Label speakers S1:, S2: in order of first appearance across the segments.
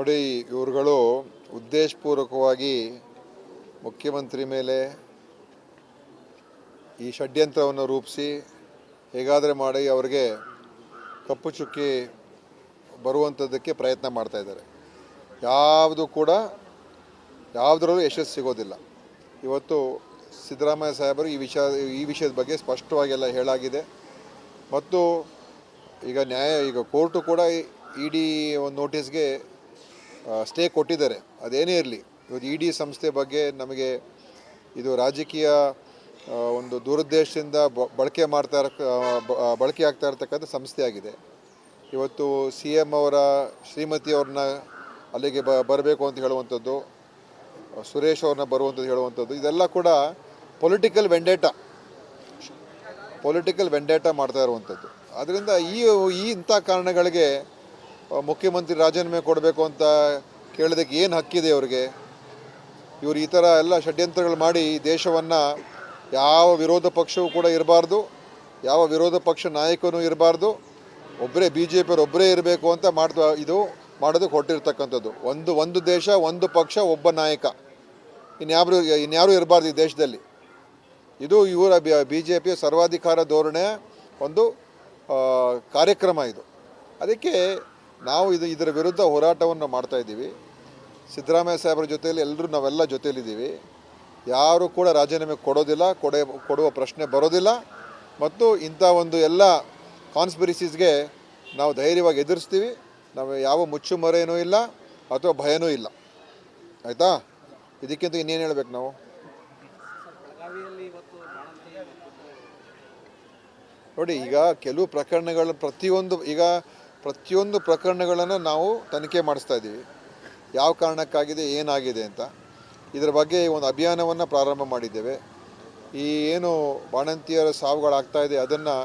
S1: ನೋಡಿ, ಇವರುಗಳು ಉದ್ದೇಶಪೂರ್ವಕವಾಗಿ ಮುಖ್ಯಮಂತ್ರಿ ಮೇಲೆ ಈ ಷಡ್ಯಂತ್ರವನ್ನು ರೂಪಿಸಿ ಹೇಗಾದರೆ ಮಾಡಿ ಅವರಿಗೆ ಕಪ್ಪು ಚುಕ್ಕಿ ಬರುವಂಥದ್ದಕ್ಕೆ ಪ್ರಯತ್ನ ಮಾಡ್ತಾ ಇದ್ದಾರೆ. ಯಾವುದರಲ್ಲೂ ಯಶಸ್ಸು ಸಿಗೋದಿಲ್ಲ. ಇವತ್ತು ಸಿದ್ದರಾಮಯ್ಯ ಸಾಹೇಬರು ಈ ವಿಷಯದ ಬಗ್ಗೆ ಸ್ಪಷ್ಟವಾಗಿ ಎಲ್ಲ ಹೇಳಾಗಿದೆ. ಮತ್ತು ಈಗ ಕೋರ್ಟು ಕೂಡ ಇಡಿ ಒಂದು ನೋಟಿಸ್ಗೆ ಸ್ಟೇ ಕೊಟ್ಟಿದ್ದಾರೆ. ಅದೇನೇ ಇರಲಿ, ಇವತ್ತು ಇಡಿ ಸಂಸ್ಥೆ ಬಗ್ಗೆ ನಮಗೆ ಇದು ರಾಜಕೀಯ ಒಂದು ದುರುದ್ದೇಶದಿಂದ ಬಳಕೆ ಆಗ್ತಾ ಇರತಕ್ಕಂಥ ಸಂಸ್ಥೆ ಆಗಿದೆ. ಇವತ್ತು CM ಅವರ ಶ್ರೀಮತಿಯವ್ರನ್ನ ಅಲ್ಲಿಗೆ ಬರಬೇಕು ಅಂತ ಹೇಳುವಂಥದ್ದು, ಸುರೇಶ್ ಅವ್ರನ್ನ ಬರುವಂಥದ್ದು ಹೇಳುವಂಥದ್ದು, ಇದೆಲ್ಲ ಕೂಡ ಪೊಲಿಟಿಕಲ್ ವೆಂಡೇಟ ಮಾಡ್ತಾ ಇರುವಂಥದ್ದು. ಅದರಿಂದ ಇಂಥ ಕಾರಣಗಳಿಗೆ ಮುಖ್ಯಮಂತ್ರಿ ರಾಜೀನಾಮೆ ಕೊಡಬೇಕು ಅಂತ ಕೇಳೋದಕ್ಕೆ ಏನು ಹಕ್ಕಿದೆ ಅವ್ರಿಗೆ? ಇವರು ಈ ಥರ ಎಲ್ಲ ಷಡ್ಯಂತ್ರಗಳು ಮಾಡಿ ದೇಶವನ್ನು ಯಾವ ವಿರೋಧ ಪಕ್ಷವೂ ಕೂಡ ಇರಬಾರ್ದು, ಯಾವ ವಿರೋಧ ಪಕ್ಷ ನಾಯಕನೂ ಇರಬಾರ್ದು, ಒಬ್ಬರೇ BJP ಒಬ್ಬರೇ ಇರಬೇಕು ಅಂತ ಮಾಡೋದಕ್ಕೆ ಹೊರಟಿರ್ತಕ್ಕಂಥದ್ದು. ಒಂದು ದೇಶ, ಒಂದು ಪಕ್ಷ, ಒಬ್ಬ ನಾಯಕ, ಇನ್ಯಾರು ಇರಬಾರ್ದು ಈ ದೇಶದಲ್ಲಿ. ಇದು ಇವರ BJP ಸರ್ವಾಧಿಕಾರ ಧೋರಣೆಯ ಒಂದು ಕಾರ್ಯಕ್ರಮ ಇದು. ಅದಕ್ಕೆ ನಾವು ಇದರ ವಿರುದ್ಧ ಹೋರಾಟವನ್ನು ಮಾಡ್ತಾಯಿದ್ದೀವಿ. ಸಿದ್ದರಾಮಯ್ಯ ಸಾಹೇಬ್ರ ಜೊತೆಯಲ್ಲಿ ನಾವೆಲ್ಲ ಜೊತೆಯಲ್ಲಿದ್ದೀವಿ. ಯಾರು ಕೂಡ ರಾಜೀನಾಮೆ ಕೊಡುವ ಪ್ರಶ್ನೆ ಬರೋದಿಲ್ಲ. ಮತ್ತು ಇಂಥ ಒಂದು ಎಲ್ಲ ಕಾನ್ಸ್ಪಿರಸೀಸ್ಗೆ ನಾವು ಧೈರ್ಯವಾಗಿ ಎದುರಿಸ್ತೀವಿ. ನಾವು ಯಾವ ಮುಚ್ಚುಮರೆಯೂ ಇಲ್ಲ ಅಥವಾ ಭಯನೂ ಇಲ್ಲ. ಆಯಿತಾ? ಇದಕ್ಕಿಂತ ಇನ್ನೇನು ಹೇಳ್ಬೇಕು ನಾವು? ನೋಡಿ, ಈಗ ಕೆಲವು ಪ್ರಕರಣಗಳು ಪ್ರತಿಯೊಂದು ಪ್ರಕರಣಗಳನ್ನು ನಾವು ತನಿಖೆ ಮಾಡಿಸ್ತಾ ಇದ್ದೀವಿ. ಯಾವ ಕಾರಣಕ್ಕಾಗಿದೆ, ಏನಾಗಿದೆ ಅಂತ. ಇದರ ಬಗ್ಗೆ ಒಂದು ಅಭಿಯಾನವನ್ನು ಪ್ರಾರಂಭ ಮಾಡಿದ್ದೇವೆ. ಏನು ಬಾಣಂತಿಯರ ಸಾವುಗಳಾಗ್ತಾ ಇದೆ ಅದನ್ನು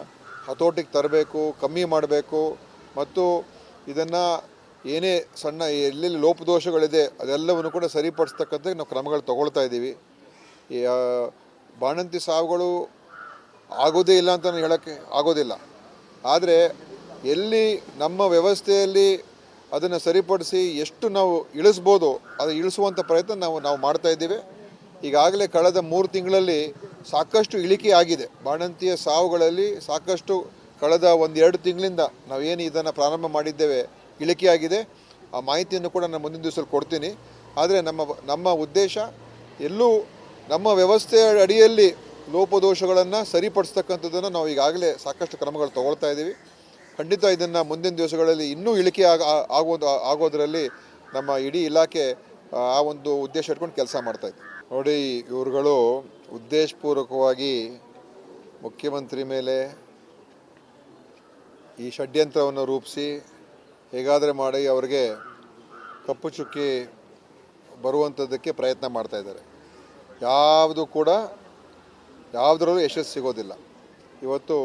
S1: ಹತೋಟಿಗೆ ತರಬೇಕು, ಕಮ್ಮಿ ಮಾಡಬೇಕು. ಮತ್ತು ಇದನ್ನು ಏನೇ ಸಣ್ಣ ಎಲ್ಲೆಲ್ಲಿ ಲೋಪದೋಷಗಳಿದೆ ಅದೆಲ್ಲವನ್ನು ಕೂಡ ಸರಿಪಡಿಸ್ತಕ್ಕಂಥ ನಾವು ಕ್ರಮಗಳು ತಗೊಳ್ತಾ ಇದ್ದೀವಿ. ಬಾಣಂತಿ ಸಾವುಗಳು ಆಗೋದೇ ಇಲ್ಲ ಅಂತ ಹೇಳೋಕ್ಕೆ ಆಗೋದಿಲ್ಲ. ಆದರೆ ಎಲ್ಲಿ ನಮ್ಮ ವ್ಯವಸ್ಥೆಯಲ್ಲಿ ಅದನ್ನು ಸರಿಪಡಿಸಿ ಎಷ್ಟು ನಾವು ಇಳಿಸ್ಬೋದು ಅದು ಇಳಿಸುವಂಥ ಪ್ರಯತ್ನ ನಾವು ಮಾಡ್ತಾ ಇದ್ದೀವಿ. ಈಗಾಗಲೇ ಕಳೆದ 3 ತಿಂಗಳಲ್ಲಿ ಸಾಕಷ್ಟು ಇಳಿಕೆ ಆಗಿದೆ. ಬಾಣಂತಿಯ ಸಾವುಗಳಲ್ಲಿ ಸಾಕಷ್ಟು ಕಳೆದ 1-2 ತಿಂಗಳಿಂದ ನಾವೇನು ಇದನ್ನು ಪ್ರಾರಂಭ ಮಾಡಿದ್ದೇವೆ ಇಳಿಕೆ ಆಗಿದೆ. ಆ ಮಾಹಿತಿಯನ್ನು ಕೂಡ ನಾನು ಮುಂದಿನ ದಿವಸದಲ್ಲಿ ಕೊಡ್ತೀನಿ. ಆದರೆ ನಮ್ಮ ಉದ್ದೇಶ ಎಲ್ಲೂ ನಮ್ಮ ವ್ಯವಸ್ಥೆಯ ಅಡಿಯಲ್ಲಿ ಲೋಪದೋಷಗಳನ್ನು ಸರಿಪಡಿಸ್ತಕ್ಕಂಥದ್ದನ್ನು ನಾವು ಈಗಾಗಲೇ ಸಾಕಷ್ಟು ಕ್ರಮಗಳು ತಗೊಳ್ತಾ ಇದ್ದೀವಿ. ಖಂಡಿತ ಇದನ್ನು ಮುಂದಿನ ದಿವಸಗಳಲ್ಲಿ ಇನ್ನೂ ಇಳಿಕೆ ಆಗೋದರಲ್ಲಿ ನಮ್ಮ ಇಡೀ ಇಲಾಖೆ ಆ ಒಂದು ಉದ್ದೇಶ ಇಟ್ಕೊಂಡು ಕೆಲಸ ಮಾಡ್ತಾಯಿದೆ. ನೋಡಿ, ಇವರುಗಳು ಉದ್ದೇಶಪೂರ್ವಕವಾಗಿ ಮುಖ್ಯಮಂತ್ರಿ ಮೇಲೆ ಈ ಷಡ್ಯಂತ್ರವನ್ನು ರೂಪಿಸಿ ಹೇಗಾದರೆ ಮಾಡಿ ಅವರಿಗೆ ಕಪ್ಪು ಚುಕ್ಕಿ ಬರುವಂಥದ್ದಕ್ಕೆ ಪ್ರಯತ್ನ ಮಾಡ್ತಾ ಇದ್ದಾರೆ. ಯಾವುದರಲ್ಲೂ ಯಶಸ್ಸು ಸಿಗೋದಿಲ್ಲ. ಇವತ್ತು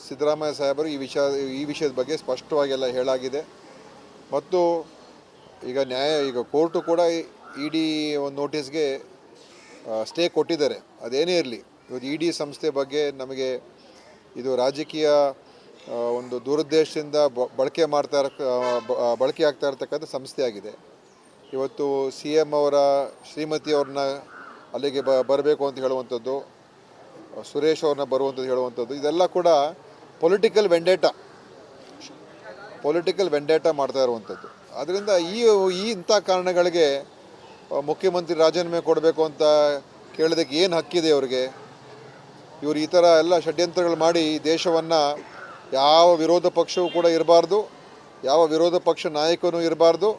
S1: ಸಿದ್ದರಾಮಯ್ಯ ಸಾಹೇಬರು ಈ ವಿಷಯದ ಬಗ್ಗೆ ಸ್ಪಷ್ಟವಾಗಿ ಎಲ್ಲ ಹೇಳಾಗಿದೆ. ಮತ್ತು ಈಗ ಕೋರ್ಟು ಕೂಡ ಇಡಿ ಒಂದು ನೋಟಿಸ್ಗೆ ಸ್ಟೇ ಕೊಟ್ಟಿದ್ದಾರೆ. ಅದೇನೇ ಇರಲಿ, ಇವತ್ತು ಇಡಿ ಸಂಸ್ಥೆ ಬಗ್ಗೆ ನಮಗೆ ಇದು ರಾಜಕೀಯ ಒಂದು ದುರುದ್ದೇಶದಿಂದ ಬಳಕೆ ಆಗ್ತಾ ಇರತಕ್ಕಂಥ ಸಂಸ್ಥೆ ಆಗಿದೆ. ಇವತ್ತು CM ಅವರ ಶ್ರೀಮತಿಯವ್ರನ್ನ ಅಲ್ಲಿಗೆ ಬರಬೇಕು ಅಂತ ಹೇಳುವಂಥದ್ದು, ಸುರೇಶ್ ಅವ್ರನ್ನ ಬರುವಂಥದ್ದು ಹೇಳುವಂಥದ್ದು, ಇದೆಲ್ಲ ಕೂಡ ಪೊಲಿಟಿಕಲ್ ವೆಂಡೇಟ ಮಾಡ್ತಾ ಇರುವಂಥದ್ದು. ಅದರಿಂದ ಇಂಥ ಕಾರಣಗಳಿಗೆ ಮುಖ್ಯಮಂತ್ರಿ ರಾಜೀನಾಮೆ ಕೊಡಬೇಕು ಅಂತ ಕೇಳೋದಕ್ಕೆ ಏನು ಹಕ್ಕಿದೆ ಅವ್ರಿಗೆ? ಇವರು ಈ ಥರ ಎಲ್ಲ ಷಡ್ಯಂತ್ರಗಳು ಮಾಡಿ ದೇಶವನ್ನು ಯಾವ ವಿರೋಧ ಪಕ್ಷವೂ ಕೂಡ ಇರಬಾರ್ದು, ಯಾವ ವಿರೋಧ ಪಕ್ಷ ನಾಯಕನೂ ಇರಬಾರ್ದು,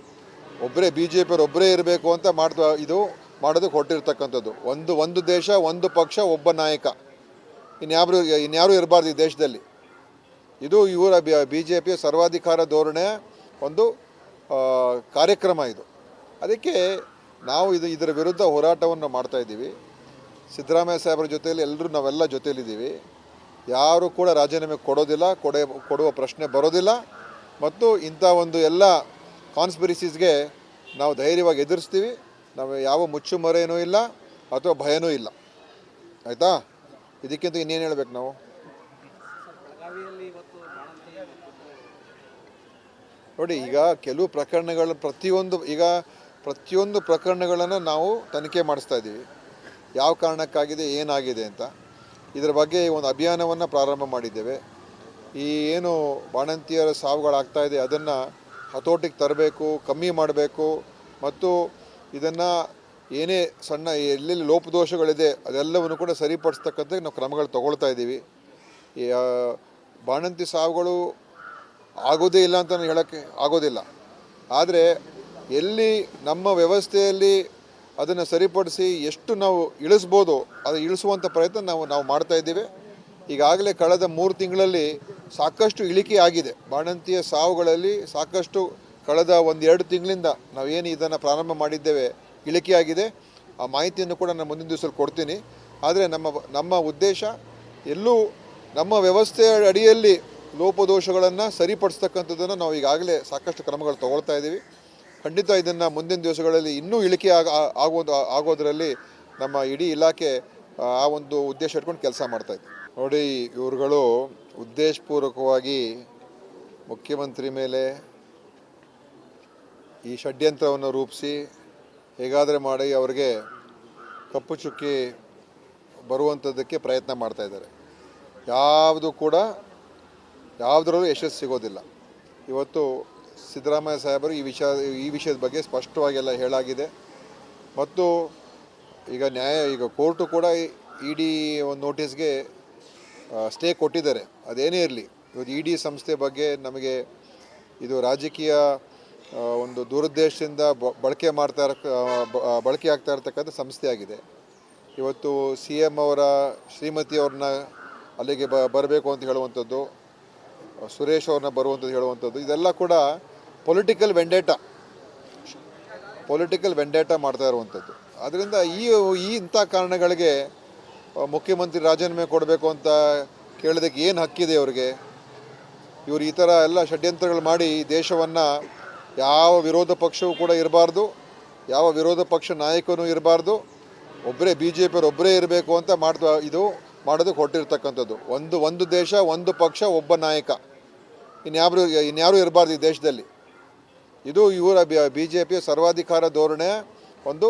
S1: ಒಬ್ಬರೇ BJP ಒಬ್ಬರೇ ಇರಬೇಕು ಅಂತ ಮಾಡೋದಕ್ಕೆ ಹೊರಟಿರ್ತಕ್ಕಂಥದ್ದು. ಒಂದು ದೇಶ, ಒಂದು ಪಕ್ಷ, ಒಬ್ಬ ನಾಯಕ, ಇನ್ಯಾರು ಇರಬಾರ್ದು ಈ ದೇಶದಲ್ಲಿ. ಇದು ಇವರ BJP ಸರ್ವಾಧಿಕಾರ ಧೋರಣೆಯ ಒಂದು ಕಾರ್ಯಕ್ರಮ ಇದು. ಅದಕ್ಕೆ ನಾವು ಇದರ ವಿರುದ್ಧ ಹೋರಾಟವನ್ನು ಮಾಡ್ತಾಯಿದ್ದೀವಿ. ಸಿದ್ದರಾಮಯ್ಯ ಸಾಹೇಬ್ರ ಜೊತೆಯಲ್ಲಿ ನಾವೆಲ್ಲ ಜೊತೆಯಲ್ಲಿದ್ದೀವಿ. ಯಾರು ಕೂಡ ರಾಜೀನಾಮೆ ಕೊಡುವ ಪ್ರಶ್ನೆ ಬರೋದಿಲ್ಲ. ಮತ್ತು ಇಂಥ ಒಂದು ಎಲ್ಲ ಕಾನ್ಸ್ಪಿರಸೀಸ್ಗೆ ನಾವು ಧೈರ್ಯವಾಗಿ ಎದುರಿಸ್ತೀವಿ. ನಾವು ಯಾವ ಮುಚ್ಚುಮರೆಯೂ ಇಲ್ಲ ಅಥವಾ ಭಯನೂ ಇಲ್ಲ. ಆಯಿತಾ? ಇದಕ್ಕಿಂತ ಇನ್ನೇನು ಹೇಳ್ಬೇಕು ನಾವು? ನೋಡಿ, ಈಗ ಕೆಲವು ಪ್ರಕರಣಗಳ ಪ್ರತಿಯೊಂದು ಪ್ರಕರಣಗಳನ್ನು ನಾವು ತನಿಖೆ ಮಾಡಿಸ್ತಾ ಇದ್ದೀವಿ. ಯಾವ ಕಾರಣಕ್ಕಾಗಿದೆ, ಏನಾಗಿದೆ ಅಂತ ಇದರ ಬಗ್ಗೆ ಒಂದು ಅಭಿಯಾನವನ್ನು ಪ್ರಾರಂಭ ಮಾಡಿದ್ದೇವೆ. ಈ ಏನು ಬಾಣಂತಿಯರ ಸಾವುಗಳಾಗ್ತಾ ಇದೆ ಅದನ್ನು ಹತೋಟಿಗೆ ತರಬೇಕು, ಕಮ್ಮಿ ಮಾಡಬೇಕು ಮತ್ತು ಇದನ್ನು ಏನೇ ಸಣ್ಣ ಎಲ್ಲೆಲ್ಲಿ ಲೋಪದೋಷಗಳಿದೆ ಅದೆಲ್ಲವನ್ನು ಕೂಡ ಸರಿಪಡಿಸ್ತಕ್ಕಂಥ ನಾವು ಕ್ರಮಗಳು ತಗೊಳ್ತಾ ಇದ್ದೀವಿ. ಬಾಣಂತಿ ಸಾವುಗಳು ಆಗೋದೇ ಇಲ್ಲ ಅಂತ ಹೇಳೋಕ್ಕೆ ಆಗೋದಿಲ್ಲ. ಆದರೆ ಎಲ್ಲಿ ನಮ್ಮ ವ್ಯವಸ್ಥೆಯಲ್ಲಿ ಅದನ್ನು ಸರಿಪಡಿಸಿ ಎಷ್ಟು ನಾವು ಇಳಿಸ್ಬೋದು ಅದು ಇಳಿಸುವಂಥ ಪ್ರಯತ್ನ ನಾವು ಮಾಡ್ತಾ ಇದ್ದೀವಿ. ಈಗಾಗಲೇ ಕಳೆದ 3 ತಿಂಗಳಲ್ಲಿ ಸಾಕಷ್ಟು ಇಳಿಕೆ ಆಗಿದೆ. ಬಾಣಂತಿಯ ಸಾವುಗಳಲ್ಲಿ ಸಾಕಷ್ಟು ಕಳೆದ 1-2 ತಿಂಗಳಿಂದ ನಾವೇನು ಇದನ್ನು ಪ್ರಾರಂಭ ಮಾಡಿದ್ದೇವೆ ಇಳಿಕೆ ಆಗಿದೆ. ಆ ಮಾಹಿತಿಯನ್ನು ಕೂಡ ನಾನು ಮುಂದಿನ ದಿವಸದಲ್ಲಿ ಕೊಡ್ತೀನಿ. ಆದರೆ ನಮ್ಮ ಉದ್ದೇಶ ಎಲ್ಲೂ ನಮ್ಮ ವ್ಯವಸ್ಥೆಯ ಅಡಿಯಲ್ಲಿ ಲೋಪದೋಷಗಳನ್ನು ಸರಿಪಡಿಸ್ತಕ್ಕಂಥದ್ದನ್ನು ನಾವು ಈಗಾಗಲೇ ಸಾಕಷ್ಟು ಕ್ರಮಗಳು ತಗೊಳ್ತಾ ಇದ್ದೀವಿ. ಖಂಡಿತ ಇದನ್ನು ಮುಂದಿನ ದಿವಸಗಳಲ್ಲಿ ಇನ್ನೂ ಇಳಿಕೆ ಆಗೋದರಲ್ಲಿ ನಮ್ಮ ಇಡೀ ಇಲಾಖೆ ಆ ಒಂದು ಉದ್ದೇಶ ಇಟ್ಕೊಂಡು ಕೆಲಸ ಮಾಡ್ತಾಯಿದೆ. ನೋಡಿ, ಇವ್ರುಗಳು ಉದ್ದೇಶಪೂರ್ವಕವಾಗಿ ಮುಖ್ಯಮಂತ್ರಿ ಮೇಲೆ ಈ ಷಡ್ಯಂತ್ರವನ್ನು ರೂಪಿಸಿ ಹೇಗಾದರೆ ಮಾಡಿ ಅವರಿಗೆ ಕಪ್ಪು ಚುಕ್ಕಿ ಬರುವಂಥದ್ದಕ್ಕೆ ಪ್ರಯತ್ನ ಮಾಡ್ತಾಯಿದ್ದಾರೆ. ಯಾವುದರಲ್ಲೂ ಯಶಸ್ಸು ಸಿಗೋದಿಲ್ಲ. ಇವತ್ತು ಸಿದ್ದರಾಮಯ್ಯ ಸಾಹೇಬರು ಈ ವಿಷಯದ ಬಗ್ಗೆ ಸ್ಪಷ್ಟವಾಗಿ ಎಲ್ಲ ಹೇಳಾಗಿದೆ. ಮತ್ತು ಈಗ ಕೋರ್ಟು ಕೂಡ ED ಒಂದು ನೋಟಿಸ್ಗೆ ಸ್ಟೇ ಕೊಟ್ಟಿದ್ದಾರೆ. ಅದೇನೇ ಇರಲಿ, ಇವತ್ತು ED ಸಂಸ್ಥೆ ಬಗ್ಗೆ ನಮಗೆ ಇದು ರಾಜಕೀಯ ಒಂದು ದುರುದ್ದೇಶದಿಂದ ಬಳಕೆ ಆಗ್ತಾ ಇರತಕ್ಕಂಥ ಸಂಸ್ಥೆ ಆಗಿದೆ. ಇವತ್ತು CM ಅವರ ಶ್ರೀಮತಿಯವ್ರನ್ನ ಅಲ್ಲಿಗೆ ಬರಬೇಕು ಅಂತ ಹೇಳುವಂಥದ್ದು, ಸುರೇಶ್ ಅವ್ರನ್ನ ಬರುವಂಥದ್ದು ಹೇಳುವಂಥದ್ದು, ಇದೆಲ್ಲ ಕೂಡ ಪೊಲಿಟಿಕಲ್ ವೆಂಡೇಟ ಮಾಡ್ತಾ ಇರುವಂಥದ್ದು. ಅದರಿಂದ ಇಂಥ ಕಾರಣಗಳಿಗೆ ಮುಖ್ಯಮಂತ್ರಿ ರಾಜೀನಾಮೆ ಕೊಡಬೇಕು ಅಂತ ಕೇಳೋದಕ್ಕೆ ಏನು ಹಕ್ಕಿದೆ ಅವ್ರಿಗೆ? ಇವರು ಈ ಥರ ಎಲ್ಲ ಷಡ್ಯಂತ್ರಗಳು ಮಾಡಿ ದೇಶವನ್ನು ಯಾವ ವಿರೋಧ ಪಕ್ಷವೂ ಕೂಡ ಇರಬಾರ್ದು, ಯಾವ ವಿರೋಧ ಪಕ್ಷ ನಾಯಕನೂ ಇರಬಾರ್ದು, ಒಬ್ಬರೇ BJP ಒಬ್ಬರೇ ಇರಬೇಕು ಅಂತ ಮಾಡೋದಕ್ಕೆ ಹೊರಟಿರ್ತಕ್ಕಂಥದ್ದು. ಒಂದು ದೇಶ, ಒಂದು ಪಕ್ಷ, ಒಬ್ಬ ನಾಯಕ, ಇನ್ಯಾರು ಇರಬಾರ್ದು ಈ ದೇಶದಲ್ಲಿ. ಇದು ಇವರ BJPಯ ಸರ್ವಾಧಿಕಾರ ಧೋರಣೆಯ ಒಂದು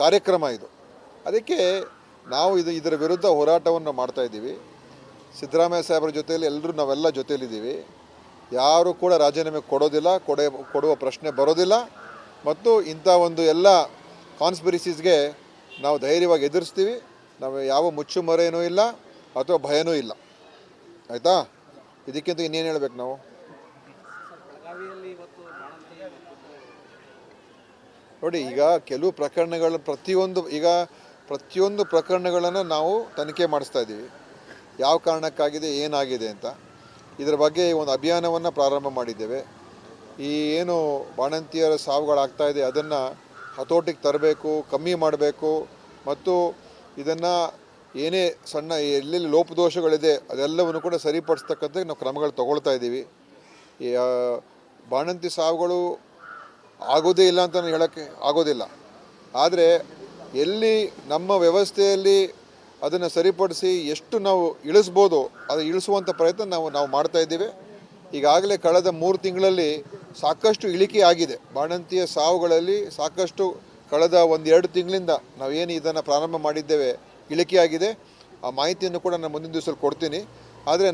S1: ಕಾರ್ಯಕ್ರಮ ಇದು. ಅದಕ್ಕೆ ನಾವು ಇದರ ವಿರುದ್ಧ ಹೋರಾಟವನ್ನು ಮಾಡ್ತಾ ಇದ್ದೀವಿ. ಸಿದ್ದರಾಮಯ್ಯ ಸಾಹೇಬರ ಜೊತೆಯಲ್ಲಿ ನಾವೆಲ್ಲ ಜೊತೆಯಲ್ಲಿದ್ದೀವಿ. ಯಾರು ಕೂಡ ರಾಜೀನಾಮೆ ಕೊಡುವ ಪ್ರಶ್ನೆ ಬರೋದಿಲ್ಲ. ಮತ್ತು ಇಂಥ ಒಂದು ಎಲ್ಲ ಕಾನ್ಸ್ಪಿರಸೀಸ್ಗೆ ನಾವು ಧೈರ್ಯವಾಗಿ ಎದುರಿಸ್ತೀವಿ. ನಾವು ಯಾವ ಮುಚ್ಚುಮರೆಯೂ ಇಲ್ಲ ಅಥವಾ ಭಯನೂ ಇಲ್ಲ. ಆಯಿತಾ? ಇದಕ್ಕಿಂತ ಇನ್ನೇನು ಹೇಳ್ಬೇಕು ನಾವು? ನೋಡಿ, ಈಗ ಕೆಲವು ಪ್ರತಿಯೊಂದು ಪ್ರಕರಣಗಳನ್ನು ನಾವು ತನಿಖೆ ಮಾಡಿಸ್ತಾ ಇದ್ದೀವಿ. ಯಾವ ಕಾರಣಕ್ಕಾಗಿದೆ, ಏನಾಗಿದೆ ಅಂತ ಇದರ ಬಗ್ಗೆ ಒಂದು ಅಭಿಯಾನವನ್ನು ಪ್ರಾರಂಭ ಮಾಡಿದ್ದೇವೆ. ಈ ಏನು ಬಾಣಂತಿಯರ ಸಾವುಗಳಾಗ್ತಾ ಇದೆ ಅದನ್ನು ಹತೋಟಿಗೆ ತರಬೇಕು, ಕಮ್ಮಿ ಮಾಡಬೇಕು ಮತ್ತು ಇದನ್ನು ಏನೇ ಸಣ್ಣ ಎಲ್ಲೆಲ್ಲಿ ಲೋಪದೋಷಗಳಿದೆ ಅದೆಲ್ಲವನ್ನು ಕೂಡ ಸರಿಪಡಿಸ್ತಕ್ಕಂಥ ನಾವು ಕ್ರಮಗಳು ತಗೊಳ್ತಾ ಇದ್ದೀವಿ. ಬಾಣಂತಿ ಸಾವುಗಳು ಆಗೋದೇ ಇಲ್ಲ ಅಂತ ಹೇಳೋಕ್ಕೆ ಆಗೋದಿಲ್ಲ. ಆದರೆ ಎಲ್ಲಿ ನಮ್ಮ ವ್ಯವಸ್ಥೆಯಲ್ಲಿ ಅದನ್ನು ಸರಿಪಡಿಸಿ ಎಷ್ಟು ನಾವು ಇಳಿಸ್ಬೋದು ಅದು ಇಳಿಸುವಂಥ ಪ್ರಯತ್ನ ನಾವು ಮಾಡ್ತಾ ಇದ್ದೀವಿ. ಈಗಾಗಲೇ ಕಳೆದ 3 ತಿಂಗಳಲ್ಲಿ ಸಾಕಷ್ಟು ಇಳಿಕೆ ಆಗಿದೆ. ಬಾಣಂತಿಯ ಸಾವುಗಳಲ್ಲಿ ಸಾಕಷ್ಟು ಕಳೆದ 1-2 ತಿಂಗಳಿಂದ ನಾವೇನು ಇದನ್ನು ಪ್ರಾರಂಭ ಮಾಡಿದ್ದೇವೆ ಇಳಿಕೆ ಆಗಿದೆ. ಆ ಮಾಹಿತಿಯನ್ನು ಕೂಡ ನಾನು ಮುಂದಿನ ದಿವಸದಲ್ಲಿ ಕೊಡ್ತೀನಿ. ಆದರೆ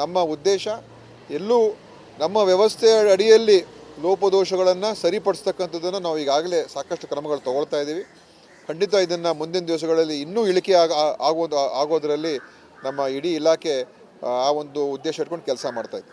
S1: ನಮ್ಮ ಉದ್ದೇಶ ಎಲ್ಲೂ ನಮ್ಮ ವ್ಯವಸ್ಥೆಯ ಅಡಿಯಲ್ಲಿ ಲೋಪದೋಷಗಳನ್ನು ಸರಿಪಡಿಸ್ತಕ್ಕಂಥದ್ದನ್ನು ನಾವು ಈಗಾಗಲೇ ಸಾಕಷ್ಟು ಕ್ರಮಗಳು ತಗೊಳ್ತಾ ಇದ್ದೀವಿ. ಖಂಡಿತ ಇದನ್ನು ಮುಂದಿನ ದಿವಸಗಳಲ್ಲಿ ಇನ್ನೂ ಇಳಿಕೆ ಆಗೋದರಲ್ಲಿ ನಮ್ಮ ಇಡೀ ಇಲಾಖೆ ಆ ಒಂದು ಉದ್ದೇಶ ಇಟ್ಕೊಂಡು ಕೆಲಸ ಮಾಡ್ತಾಯಿದೆ.